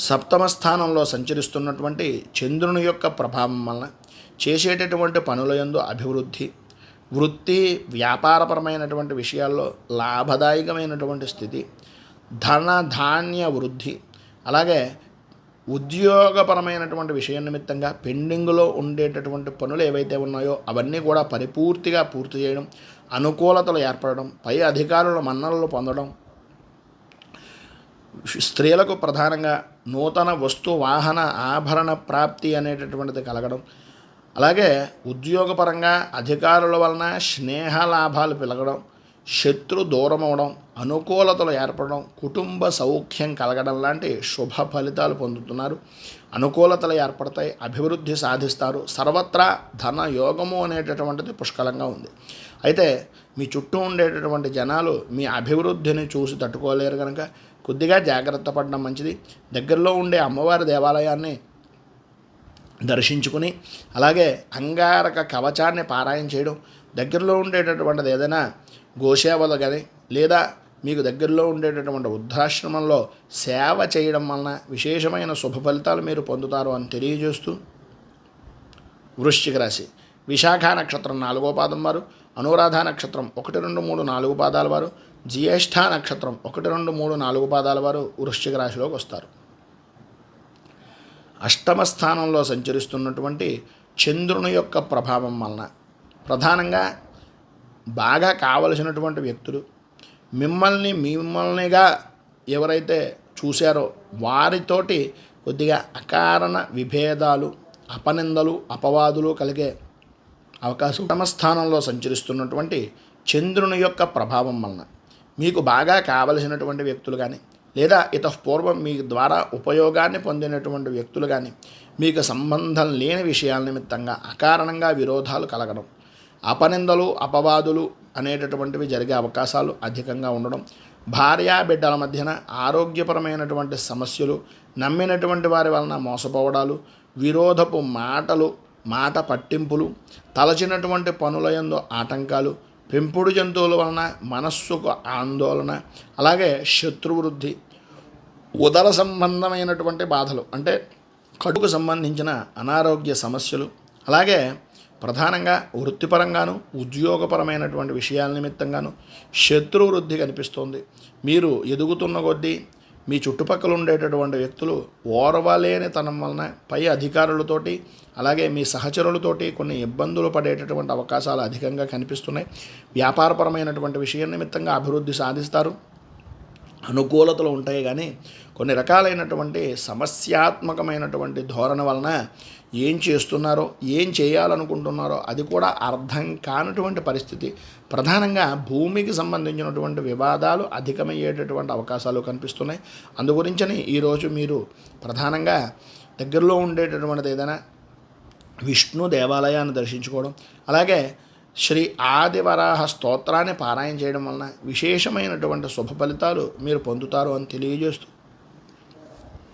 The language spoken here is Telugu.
సప్తమ స్థానంలో సంచరిస్తున్నటువంటి చంద్రుని యొక్క ప్రభావం వలన చేసేటటువంటి పనుల యందు అభివృద్ధి, వృత్తి వ్యాపారపరమైనటువంటి విషయాల్లో లాభదాయకమైనటువంటి స్థితి, ధన ధాన్య వృద్ధి, అలాగే ఉద్యోగపరమైనటువంటి విషయం నిమిత్తంగా పెండింగ్లో ఉండేటటువంటి పనులు ఏవైతే ఉన్నాయో అవన్నీ కూడా పరిపూర్తిగా పూర్తి చేయడం, అనుకూలతలు ఏర్పడడం, పై అధికారుల మన్ననలు పొందడం, స్త్రీలకు ప్రధానంగా నూతన వస్తు వాహన ఆభరణ ప్రాప్తి అనేటటువంటిది కలగడం, అలాగే ఉద్యోగపరంగా అధికారుల వలన స్నేహ లాభాలు పెరగడం, శత్రు దూరం అవడం, అనుకూలతలు ఏర్పడడం, కుటుంబ సౌఖ్యం కలగడం లాంటి శుభ ఫలితాలు పొందుతున్నారు. అనుకూలతలు ఏర్పడతాయి, అభివృద్ధి సాధిస్తారు. సర్వత్రా ధన యోగము అనేటటువంటిది పుష్కలంగా ఉంది. అయితే మీ చుట్టూ ఉండేటటువంటి జనాలు మీ అభివృద్ధిని చూసి తట్టుకోలేరు కనుక కొద్దిగా జాగ్రత్త పడడం మంచిది. దగ్గరలో ఉండే అమ్మవారి దేవాలయాన్ని దర్శించుకుని, అలాగే అంగారక కవచాన్ని పారాయణ చేయడం, దగ్గరలో ఉండేటటువంటిది ఏదైనా గోసేవలు కానీ లేదా మీకు దగ్గరలో ఉండేటటువంటి వృద్ధాశ్రమంలో సేవ చేయడం వలన విశేషమైన శుభ ఫలితాలు మీరు పొందుతారు అని తెలియజేస్తూ, వృశ్చిక రాశి విశాఖ నక్షత్రం 4వ పాదం వారు, అనురాధ నక్షత్రం 1, 2, 3, 4 పాదాల వారు, జ్యేష్ఠ నక్షత్రం 1, 2, 3, 4 పాదాల వారు వృశ్చిక రాశిలోకి వస్తారు. అష్టమ స్థానంలో సంచరిస్తున్నటువంటి చంద్రుని యొక్క ప్రభావం వలన ప్రధానంగా బాగా కావలసినటువంటి వ్యక్తులు మిమ్మల్నిగా ఎవరైతే చూశారో వారితోటి కొద్దిగా అకారణ విభేదాలు, అపనిందలు, అపవాదులు కలిగే అవకాశం. అష్టమ స్థానంలో సంచరిస్తున్నటువంటి చంద్రుని యొక్క ప్రభావం వలన మీకు బాగా కావలసినటువంటి వ్యక్తులు కానీ లేదా ఇతపూర్వం మీ ద్వారా ఉపయోగాన్ని పొందినటువంటి వ్యక్తులు కానీ మీకు సంబంధం లేని విషయాల నిమిత్తంగా అకారణంగా విరోధాలు కలగడం, అపనిందలు, అపవాదులు అనేటటువంటివి జరిగే అవకాశాలు అధికంగా ఉండడం, భార్యాబిడ్డల మధ్యన ఆరోగ్యపరమైనటువంటి సమస్యలు, నమ్మినటువంటి వారి వలన మోసపోవడాలు, విరోధపు మాటలు, మాట పట్టింపులు, తలచినటువంటి పనులయందు ఆటంకాలు, పెంపుడు జంతువుల వలన మనస్సుకు ఆందోళన, అలాగే శత్రువృద్ధి, ఉదర సంబంధమైనటువంటి బాధలు అంటే కడుపుకు సంబంధించిన అనారోగ్య సమస్యలు, అలాగే ప్రధానంగా వృత్తిపరంగాను ఉద్యోగపరమైనటువంటి విషయాల నిమిత్తంగాను శత్రువృద్ధి కనిపిస్తోంది. మీరు ఎదుగుతున్న కొద్దీ మీ చుట్టుపక్కల ఉండేటటువంటి వ్యక్తులు ఓర్వలేని తనం వలన పై అధికారులతోటి అలాగే మీ సహచరులతోటి కొన్ని ఇబ్బందులు పడేటటువంటి అవకాశాలు అధికంగా కనిపిస్తున్నాయి. వ్యాపారపరమైనటువంటి విషయం నిమిత్తంగా అభివృద్ధి సాధిస్తారు, అనుకూలతలు ఉంటాయి. కానీ కొన్ని రకాలైనటువంటి సమస్యాత్మకమైనటువంటి ధోరణి వలన ఏం చేస్తున్నారో, ఏం చేయాలనుకుంటున్నారో అది కూడా అర్థం కానటువంటి పరిస్థితి. ప్రధానంగా భూమికి సంబంధించినటువంటి వివాదాలు అధికమయ్యేటటువంటి అవకాశాలు కనిపిస్తున్నాయి. అందుగురించని ఈరోజు మీరు ప్రధానంగా దగ్గరలో ఉండేటటువంటిది ఏదైనా విష్ణు దేవాలయాన్ని దర్శించుకోవడం, అలాగే శ్రీ ఆదివరాహ స్తోత్రాన్ని పారాయణ చేయడం వలన విశేషమైనటువంటి శుభ ఫలితాలు మీరు పొందుతారు అని తెలియజేస్తూ